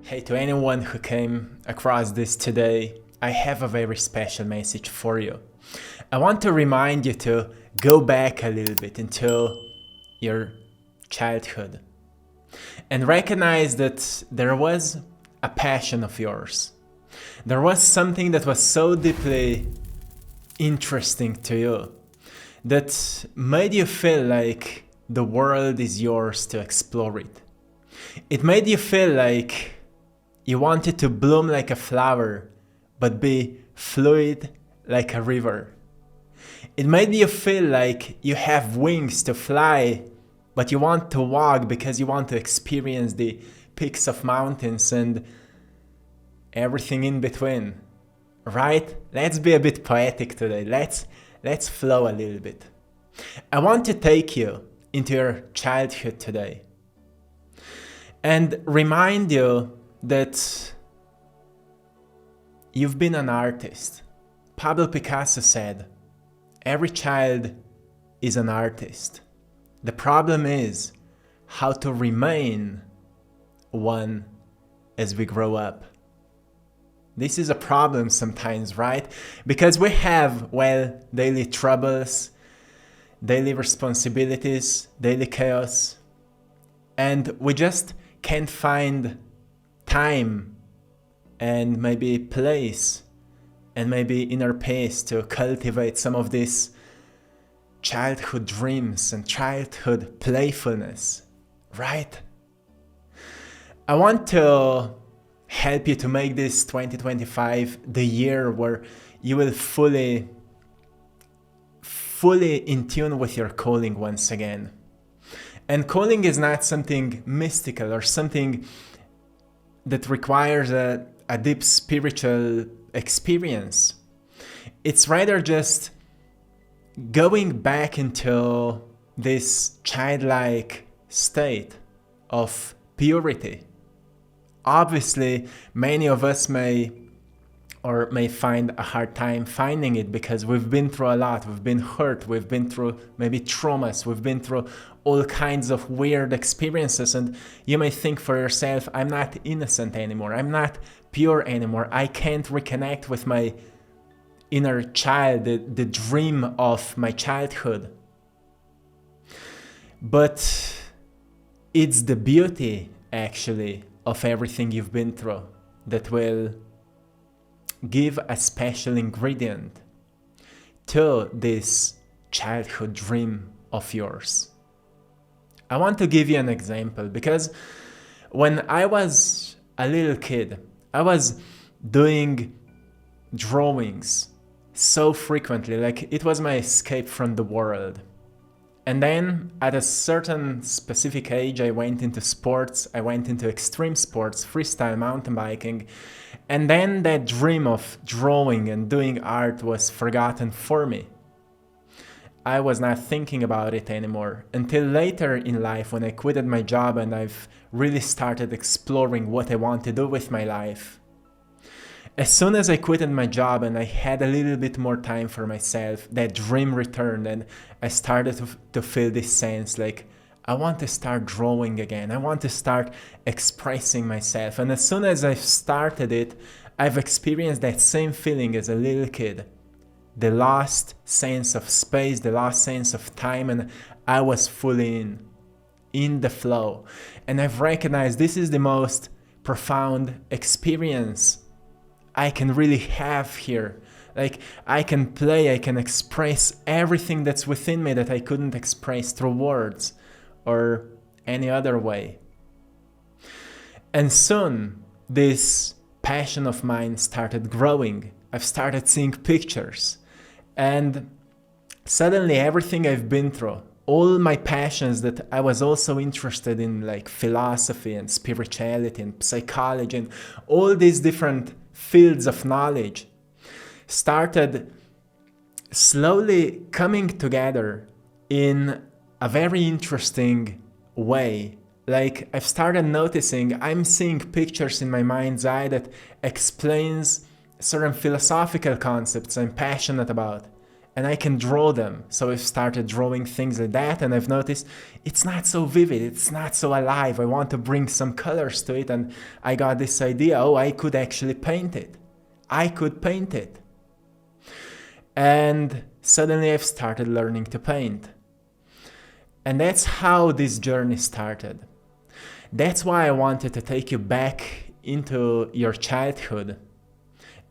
Hey, to anyone who came across this today, I have a very special message for you. I want to remind you to go back a little bit into your childhood and recognize that there was a passion of yours. There was something that was so deeply interesting to you that made you feel like the world is yours to explore it. It made you feel like you wanted to bloom like a flower, but be fluid like a river. It made you feel like you have wings to fly, but you want to walk because you want to experience the peaks of mountains and everything in between. Right? Let's be a bit poetic today. Let's flow a little bit. I want to take you into your childhood today and remind you that you've been an artist. Pablo Picasso said, every child is an artist. The problem is how to remain one as we grow up. This is a problem sometimes, right? Because we have, daily troubles, daily responsibilities, daily chaos, and we just can't find time and maybe place and maybe inner peace to cultivate some of these childhood dreams and childhood playfulness, right? I want to help you to make this 2025 the year where you will fully in tune with your calling once again. And calling is not something mystical or something that requires a deep spiritual experience. It's rather just going back into this childlike state of purity. Obviously, many of us may find a hard time finding it because we've been through a lot. We've been hurt. We've been through maybe traumas. We've been through all kinds of weird experiences. And you may think for yourself, I'm not innocent anymore. I'm not pure anymore. I can't reconnect with my inner child, the dream of my childhood. But it's the beauty, actually, of everything you've been through that will give a special ingredient to this childhood dream of yours. I want to give you an example because when I was a little kid, I was doing drawings so frequently, like it was my escape from the world. And then at a certain specific age, I went into sports. I went into extreme sports, freestyle mountain biking. And then that dream of drawing and doing art was forgotten for me. I was not thinking about it anymore until later in life when I quitted my job and I've really started exploring what I want to do with my life. As soon as I quitted my job and I had a little bit more time for myself, that dream returned and I started to feel this sense like, I want to start drawing again. I want to start expressing myself. And as soon as I've started it, I've experienced that same feeling as a little kid. The lost sense of space, the lost sense of time, and I was fully in the flow. And I've recognized this is the most profound experience I can really have here. Like I can play, I can express everything that's within me that I couldn't express through words or any other way. And soon this passion of mine started growing. I've started seeing pictures and suddenly everything I've been through, all my passions that I was also interested in, like philosophy and spirituality and psychology and all these different fields of knowledge, started slowly coming together in a very interesting way. Like I've started noticing I'm seeing pictures in my mind's eye that explains certain philosophical concepts I'm passionate about. and I can draw them. So I've started drawing things like that, and I've noticed it's not so vivid, it's not so alive. I want to bring some colors to it, and I got this idea, oh, I could actually paint it. I could paint it. And suddenly I've started learning to paint. And that's how this journey started. That's why I wanted to take you back into your childhood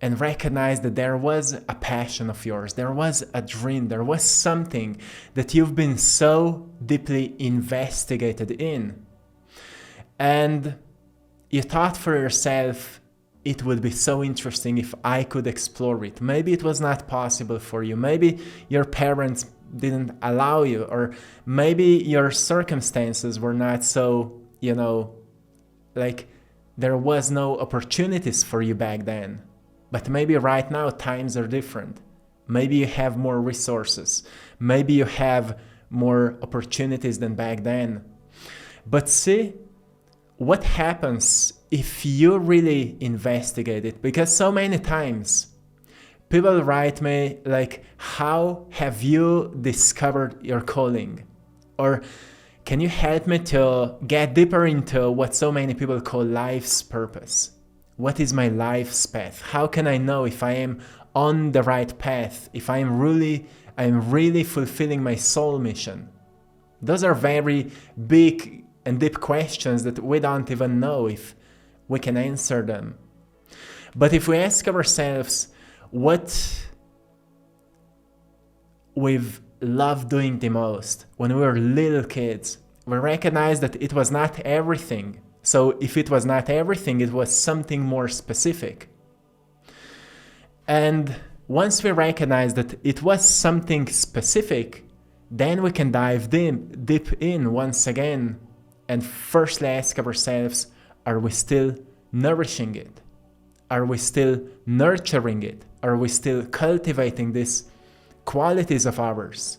and recognize that there was a passion of yours, there was a dream, there was something that you've been so deeply investigated in. And you thought for yourself, it would be so interesting if I could explore it. Maybe it was not possible for you. Maybe your parents didn't allow you, or maybe your circumstances were not so, like there was no opportunities for you back then. But maybe right now times are different. Maybe you have more resources. Maybe you have more opportunities than back then. But see, what happens if you really investigate it? Because so many times people write me like, how have you discovered your calling? Or can you help me to get deeper into what so many people call life's purpose? What is my life's path? How can I know if I am on the right path, if I'm really fulfilling my soul mission? Those are very big and deep questions that we don't even know if we can answer them. But if we ask ourselves what we've loved doing the most when we were little kids, we recognize that it was not everything. So if it was not everything, it was something more specific. And once we recognize that it was something specific, then we can dive deep in once again and firstly ask ourselves, are we still nourishing it? Are we still nurturing it? Are we still cultivating these qualities of ours?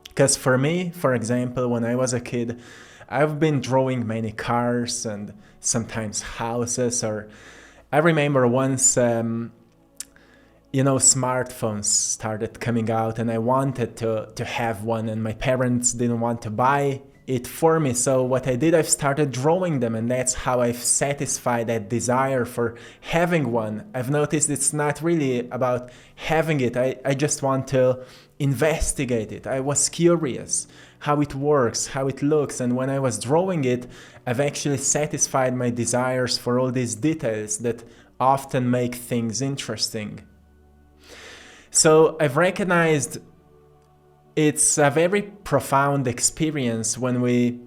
Because for me, for example, when I was a kid, I've been drawing many cars and sometimes houses, or I remember once, smartphones started coming out and I wanted to have one, and my parents didn't want to buy it for me. So what I did, I've started drawing them, and that's how I've satisfied that desire for having one. I've noticed it's not really about having it. I just want to investigate it. I was curious how it works, how it looks, and when I was drawing it, I've actually satisfied my desires for all these details that often make things interesting. So I've recognized it's a very profound experience when we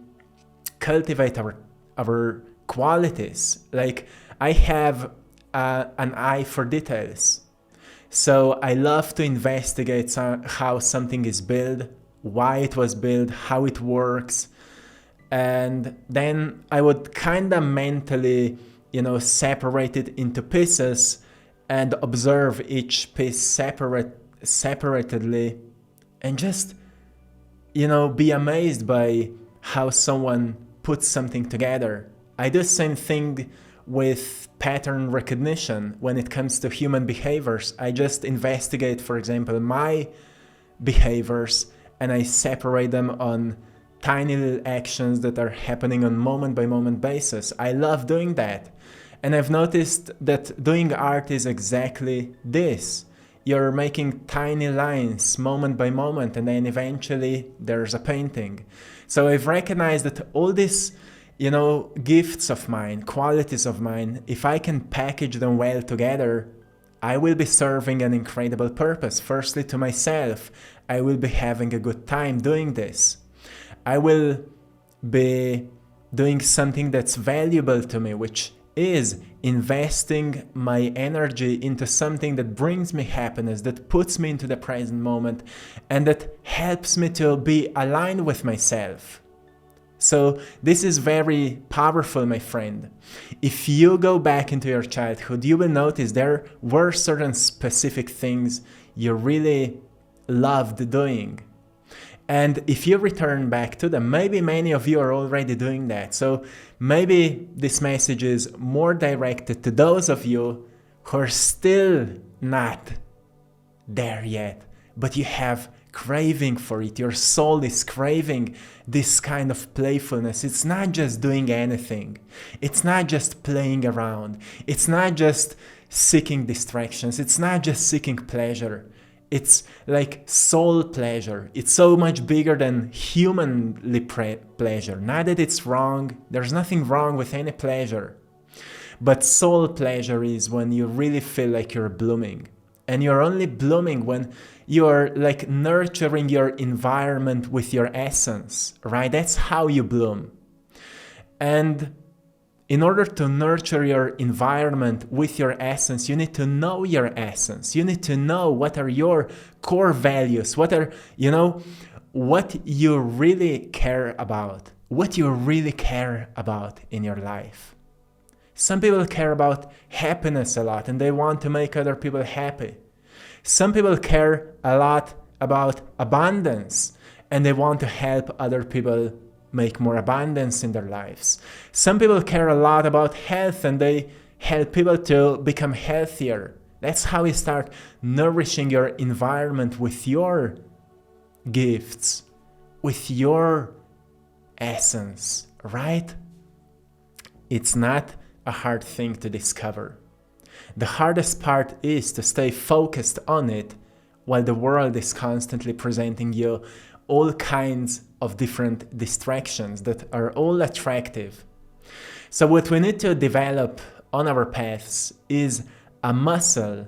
cultivate our qualities. Like, I have an eye for details. So I love to investigate how something is built, why it was built, how it works. And then I would kind of mentally, separate it into pieces and observe each piece separately, and just, be amazed by how someone puts something together. I do the same thing with pattern recognition when it comes to human behaviors. I just investigate, for example, my behaviors, and I separate them on tiny little actions that are happening on moment-by-moment basis. I love doing that. And I've noticed that doing art is exactly this. You're making tiny lines moment by moment, and then eventually there's a painting. So I've recognized that all these, gifts of mine, qualities of mine, if I can package them well together, I will be serving an incredible purpose. Firstly, to myself, I will be having a good time doing this. I will be doing something that's valuable to me, which is investing my energy into something that brings me happiness, that puts me into the present moment, and that helps me to be aligned with myself. So this is very powerful, my friend. If you go back into your childhood, you will notice there were certain specific things you really loved doing. And if you return back to them, maybe many of you are already doing that. So maybe this message is more directed to those of you who are still not there yet, but you have craving for it. Your soul is craving this kind of playfulness. It's not just doing anything. It's not just playing around. It's not just seeking distractions. It's not just seeking pleasure. It's like soul pleasure. It's so much bigger than humanly pleasure. Not that it's wrong. There's nothing wrong with any pleasure. But soul pleasure is when you really feel like you're blooming. And you're only blooming when you're like nurturing your environment with your essence, right? That's how you bloom. And in order to nurture your environment with your essence, you need to know your essence. You need to know what are your core values, what are, what you really care about, what you really care about in your life. Some people care about happiness a lot and they want to make other people happy. Some people care a lot about abundance and they want to help other people make more abundance in their lives. Some people care a lot about health and they help people to become healthier. That's how you start nourishing your environment with your gifts, with your essence, right? It's not a hard thing to discover. The hardest part is to stay focused on it while the world is constantly presenting you all kinds of different distractions that are all attractive. So what we need to develop on our paths is a muscle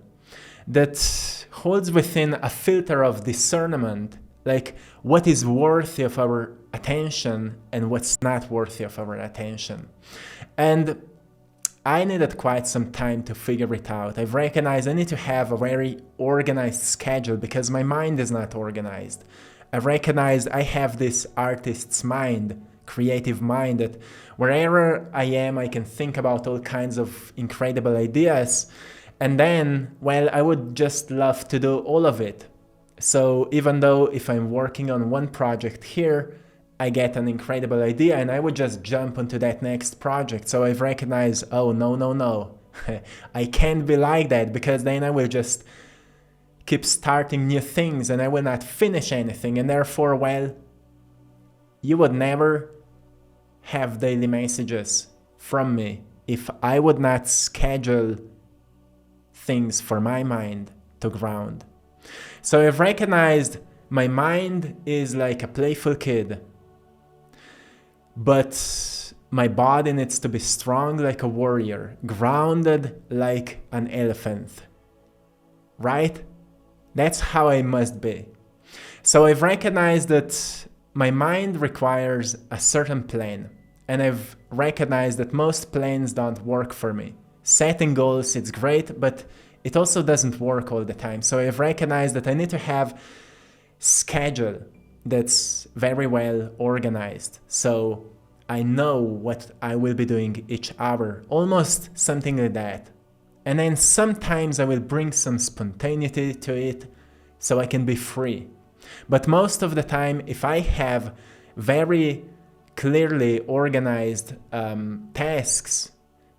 that holds within a filter of discernment, like what is worthy of our attention and what's not worthy of our attention. And I needed quite some time to figure it out. I've recognized I need to have a very organized schedule because my mind is not organized. I've recognized I have this artist's mind, creative mind, that wherever I am, I can think about all kinds of incredible ideas. And then, well, I would just love to do all of it. So even though if I'm working on one project here, I get an incredible idea and I would just jump onto that next project. So I've recognized, oh, no. I can't be like that because then I will just keep starting new things and I will not finish anything. And therefore, well, you would never have daily messages from me if I would not schedule things for my mind to ground. So I've recognized my mind is like a playful kid, but my body needs to be strong like a warrior, grounded like an elephant, right? That's how I must be. So I've recognized that my mind requires a certain plan, and I've recognized that most plans don't work for me. Setting goals, it's great, but it also doesn't work all the time. So I've recognized that I need to have schedule that's very well organized. So I know what I will be doing each hour, almost something like that. And then sometimes I will bring some spontaneity to it so I can be free. But most of the time, if I have very clearly organized tasks,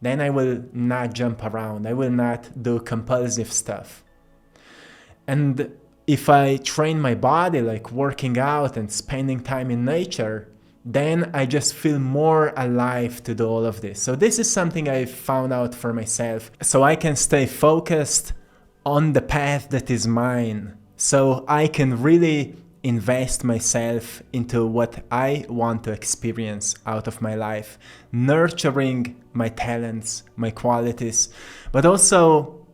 then I will not jump around. I will not do compulsive stuff. And if I train my body, like working out and spending time in nature, then I just feel more alive to do all of this. So this is something I found out for myself. So I can stay focused on the path that is mine. So I can really invest myself into what I want to experience out of my life, nurturing my talents, my qualities, but also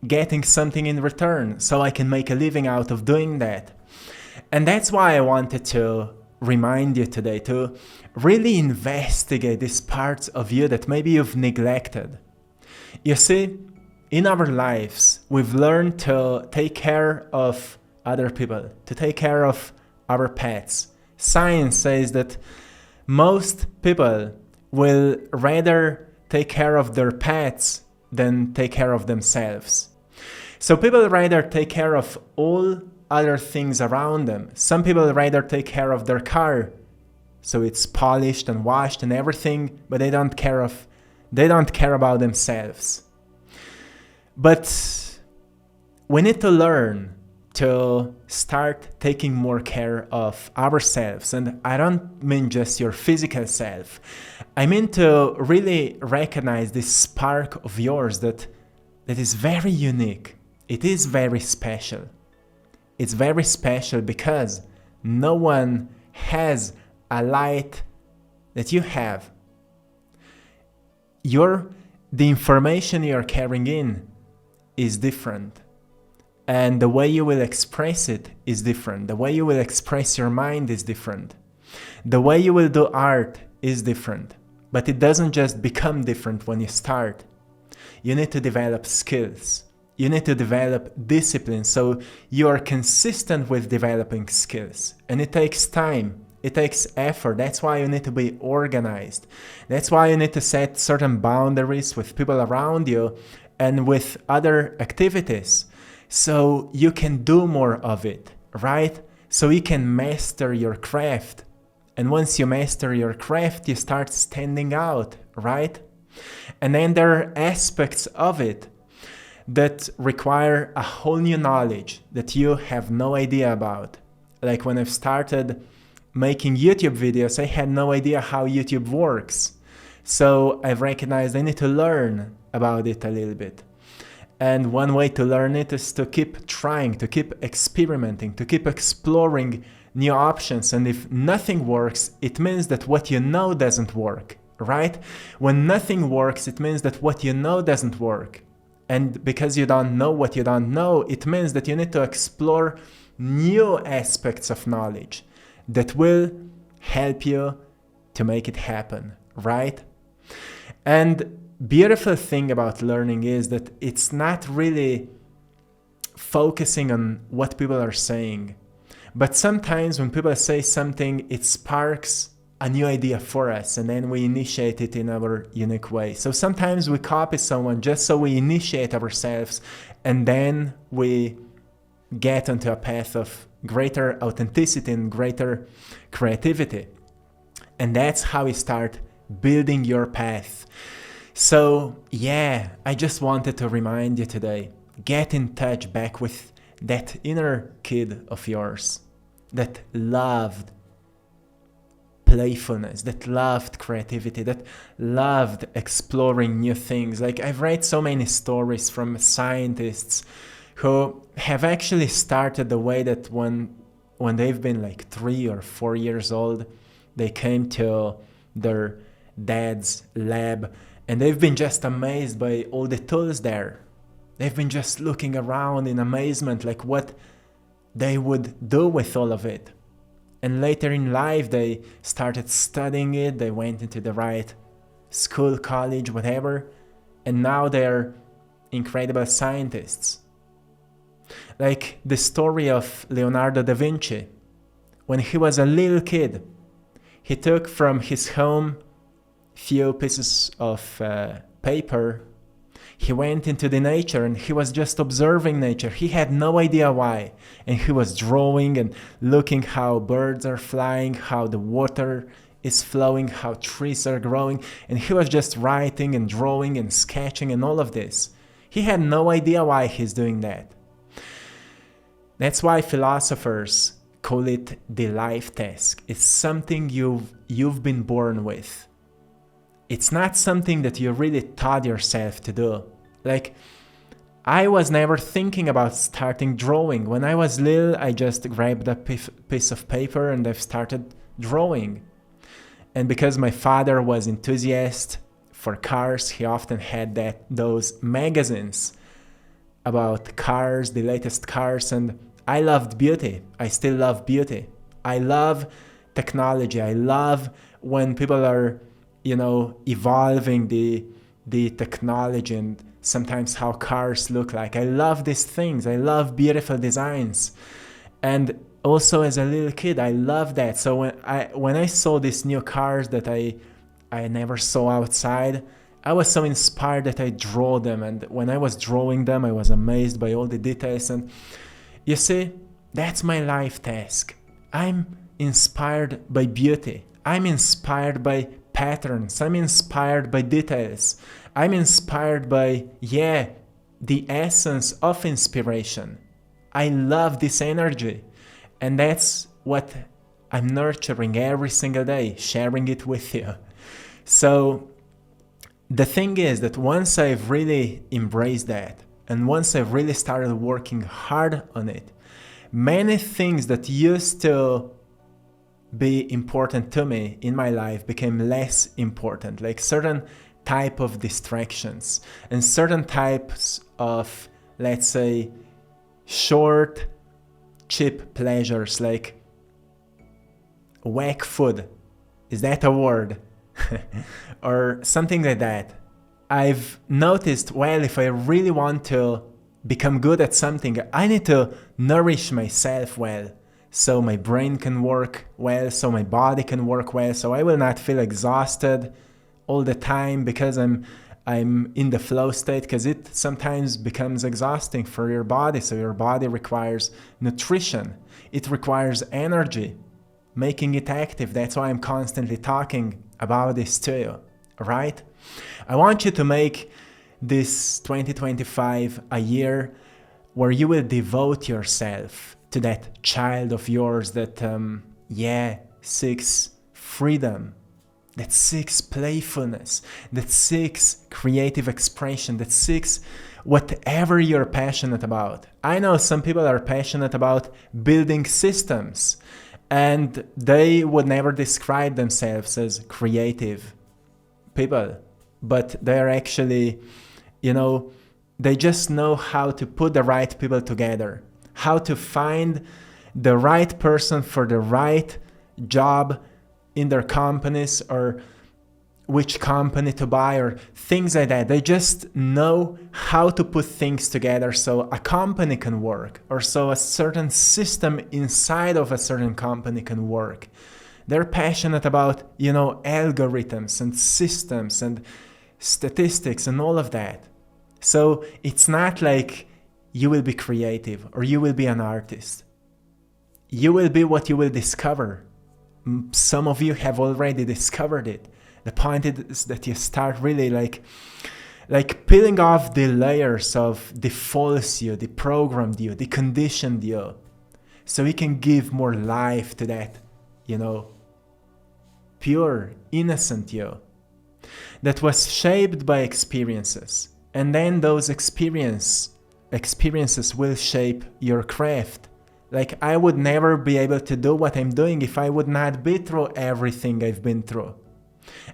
getting something in return so I can make a living out of doing that. And that's why I wanted to remind you today to really investigate these parts of you that maybe you've neglected. You see, in our lives, we've learned to take care of other people, to take care of our pets. Science says that most people will rather take care of their pets than take care of themselves. So people rather take care of all other things around them. Some people rather take care of their car, so it's polished and washed and everything, but they don't care about themselves. But we need to learn to start taking more care of ourselves. And I don't mean just your physical self. I mean to really recognize this spark of yours that is very unique. It is very special. It's very special because no one has a light that you have. The information you're carrying in is different. And the way you will express it is different. The way you will express your mind is different. The way you will do art is different. But it doesn't just become different when you start. You need to develop skills. You need to develop discipline so you are consistent with developing skills. And it takes time. It takes effort. That's why you need to be organized. That's why you need to set certain boundaries with people around you and with other activities so you can do more of it, right? So you can master your craft. And once you master your craft, you start standing out, right? And then there are aspects of it that require a whole new knowledge that you have no idea about. Like when I've started making YouTube videos, I had no idea how YouTube works. So I've recognized I need to learn about it a little bit. And one way to learn it is to keep trying, to keep experimenting, to keep exploring new options. And if nothing works, it means that what you know doesn't work, right? When nothing works, it means that what you know doesn't work. And because you don't know what you don't know, it means that you need to explore new aspects of knowledge that will help you to make it happen, right? And beautiful thing about learning is that it's not really focusing on what people are saying. But sometimes when people say something, it sparks a new idea for us, and then we initiate it in our unique way. So sometimes we copy someone just so we initiate ourselves, and then we get onto a path of greater authenticity and greater creativity. And that's how you start building your path. So yeah, I just wanted to remind you today, get in touch back with that inner kid of yours that loved playfulness, that loved creativity, that loved exploring new things. Like I've read so many stories from scientists who have actually started the way that when they've been like 3 or 4 years old, they came to their dad's lab and they've been just amazed by all the tools there. They've been just looking around in amazement, like what they would do with all of it. And later in life, they started studying it. They went into the right school, college, whatever. And now they're incredible scientists. Like the story of Leonardo da Vinci. When he was a little kid, he took from his home few pieces of paper. He went into the nature and he was just observing nature. He had no idea why. And he was drawing and looking how birds are flying, how the water is flowing, how trees are growing. And he was just writing and drawing and sketching and all of this. He had no idea why he's doing that. That's why philosophers call it the life task. It's something you've been born with. It's not something that you really taught yourself to do. Like, I was never thinking about starting drawing. When I was little, I just grabbed a piece of paper and I've started drawing. And because my father was an enthusiast for cars, he often had those magazines about cars, the latest cars, and I loved beauty. I still love beauty. I love technology. I love when people are, evolving the technology and sometimes how cars look like. I love these things. I love beautiful designs. And also as a little kid, I love that. So when I saw these new cars that I never saw outside, I was so inspired that I draw them. And when I was drawing them, I was amazed by all the details. And you see, that's my life task. I'm inspired by beauty. I'm inspired by patterns. I'm inspired by details. I'm inspired by, the essence of inspiration. I love this energy. And that's what I'm nurturing every single day, sharing it with you. So the thing is that once I've really embraced that, and once I've really started working hard on it, many things that used to be important to me in my life became less important, like certain type of distractions and certain types of, let's say, short, cheap pleasures, like whack food. Is that a word? Or something like that. I've noticed, well, if I really want to become good at something, I need to nourish myself well, so my brain can work well, so my body can work well, so I will not feel exhausted all the time because I'm in the flow state, because it sometimes becomes exhausting for your body. So your body requires nutrition, it requires energy, making it active. That's why I'm constantly talking about this to you, right? I want you to make this 2025 a year where you will devote yourself to that child of yours that, seeks freedom, that seeks playfulness, that seeks creative expression, that seeks whatever you're passionate about. I know some people are passionate about building systems, and they would never describe themselves as creative people, but they're actually, they just know how to put the right people together, how to find the right person for the right job in their companies, or which company to buy, or things like that. They just know how to put things together so a company can work, or so a certain system inside of a certain company can work. They're passionate about, algorithms and systems and statistics and all of that. So it's not like you will be creative or you will be an artist. You will be what you will discover. Some of you have already discovered it. The point is that you start really like peeling off the layers of the false you, the programmed you, the conditioned you, so you can give more life to that, pure, innocent you that was shaped by experiences. And then those experiences will shape your craft. Like, I would never be able to do what I'm doing if I would not be through everything I've been through.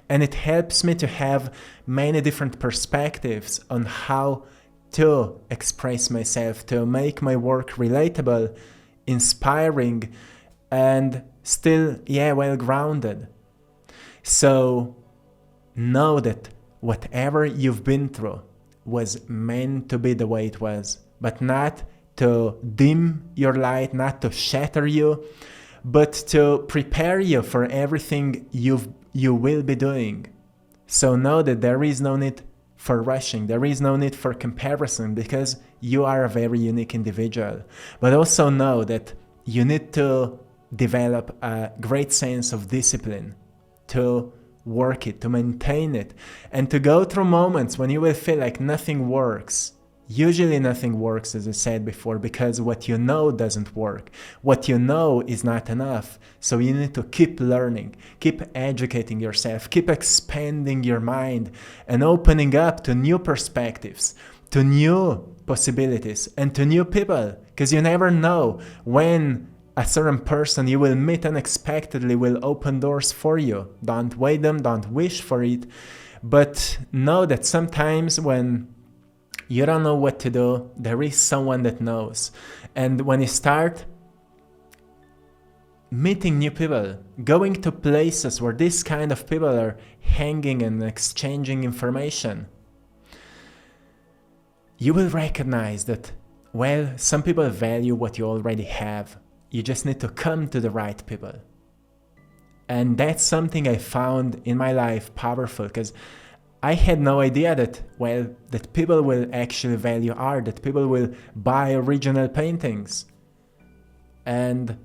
And it helps me to have many different perspectives on how to express myself, to make my work relatable, inspiring, and still, well-grounded. So know that whatever you've been through was meant to be the way it was, but not to dim your light, not to shatter you, but to prepare you for everything you will be doing. So know that there is no need for rushing, there is no need for comparison, because you are a very unique individual. But also know that you need to develop a great sense of discipline, to work it, to maintain it, and to go through moments when you will feel like nothing works. Usually nothing works, as I said before, because what you know doesn't work. What you know is not enough. So you need to keep learning, keep educating yourself, keep expanding your mind and opening up to new perspectives, to new possibilities, and to new people. Because you never know when a certain person you will meet unexpectedly will open doors for you. Don't wait them, don't wish for it, but know that sometimes when you don't know what to do, there is someone that knows. And when you start meeting new people, going to places where this kind of people are hanging and exchanging information, you will recognize that, well, some people value what you already have. You just need to come to the right people. And that's something I found in my life powerful, because I had no idea that people will actually value art, that people will buy original paintings. And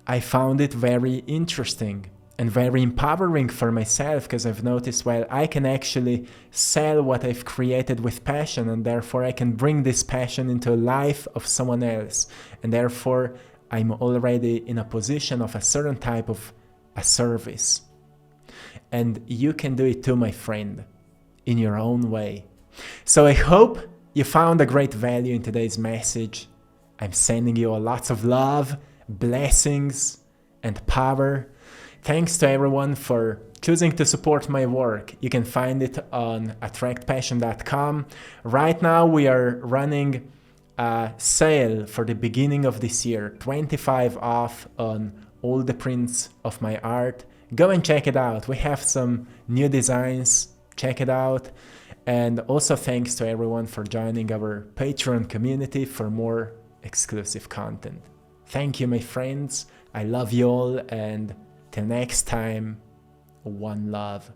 I found it very interesting. and very empowering for myself, because I've noticed, well, I can actually sell what I've created with passion, and therefore I can bring this passion into a life of someone else, and therefore I'm already in a position of a certain type of a service. And you can do it too, my friend, in your own way. So I hope you found a great value in today's message. I'm sending you lots of love, blessings, and power. Thanks to everyone for choosing to support my work. You can find it on AttractPassion.com. Right now we are running a sale for the beginning of this year, 25 off on all the prints of my art. Go and check it out. We have some new designs. Check it out. And also thanks to everyone for joining our Patreon community for more exclusive content. Thank you, my friends. I love you all, and till next time, one love.